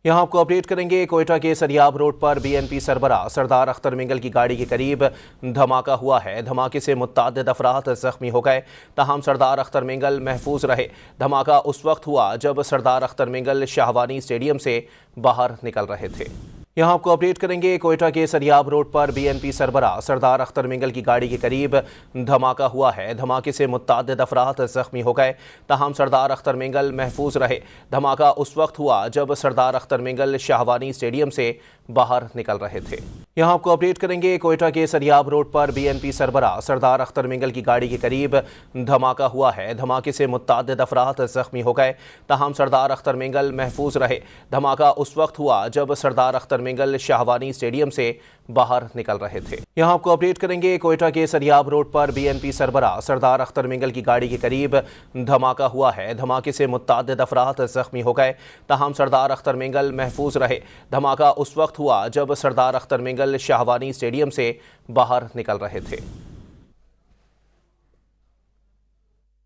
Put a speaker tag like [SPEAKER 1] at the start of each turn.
[SPEAKER 1] यहाँ आपको अपडेट करेंगे। कोयटा के सरियाब रोड पर बीएनपी सरबराह सरदार अख्तर मिंगल की गाड़ी के करीब धमाका हुआ है। धमाके से मुत्तादिद अफराद जख्मी हो गए, ताहम सरदार अख्तर मिंगल महफूज रहे। धमाका उस वक्त हुआ जब सरदार अख्तर मिंगल शाहवानी स्टेडियम से बाहर निकल रहे थे। यहाँ आपको अपडेट करेंगे। कोयटा के सरियाब रोड पर बीएनपी सरबराह सरदार अख्तर मिंगल की गाड़ी के करीब धमाका हुआ है। धमाके से मुत्तादिद अफराद जख्मी हो गए, ताहम सरदार अख्तर मिंगल महफूज रहे। धमाका उस वक्त हुआ जब सरदार अख्तर मिंगल शाहवानी स्टेडियम से बाहर निकल रहे थे। यहाँ आपको अपडेट करेंगे। कोयटा के सरियाब रोड पर बीएनपी सरबराह सरदार अख्तर मिंगल की गाड़ी के करीब धमाका हुआ है। धमाके से मुत्तादिद अफराद जख्मी हो गए, ताहम सरदार अख्तर मिंगल महफूज रहे। धमाका उस वक्त हुआ जब सरदार अख्तर मिंगल शाहवानी स्टेडियम से बाहर निकल रहे थे। यहाँ आपको अपडेट करेंगे। कोयटा के सरियाब रोड पर बीएनपी सरबराह सरदार अख्तर मिंगल की गाड़ी के करीब धमाका हुआ है। धमाके से मुत्तादिद अफराद जख्मी हो गए, ताहम सरदार अख्तर मिंगल महफूज रहे। धमाका उस वक्त हुआ जब सरदार अख्तर मिंगल शाहवानी स्टेडियम से बाहर निकल रहे थे।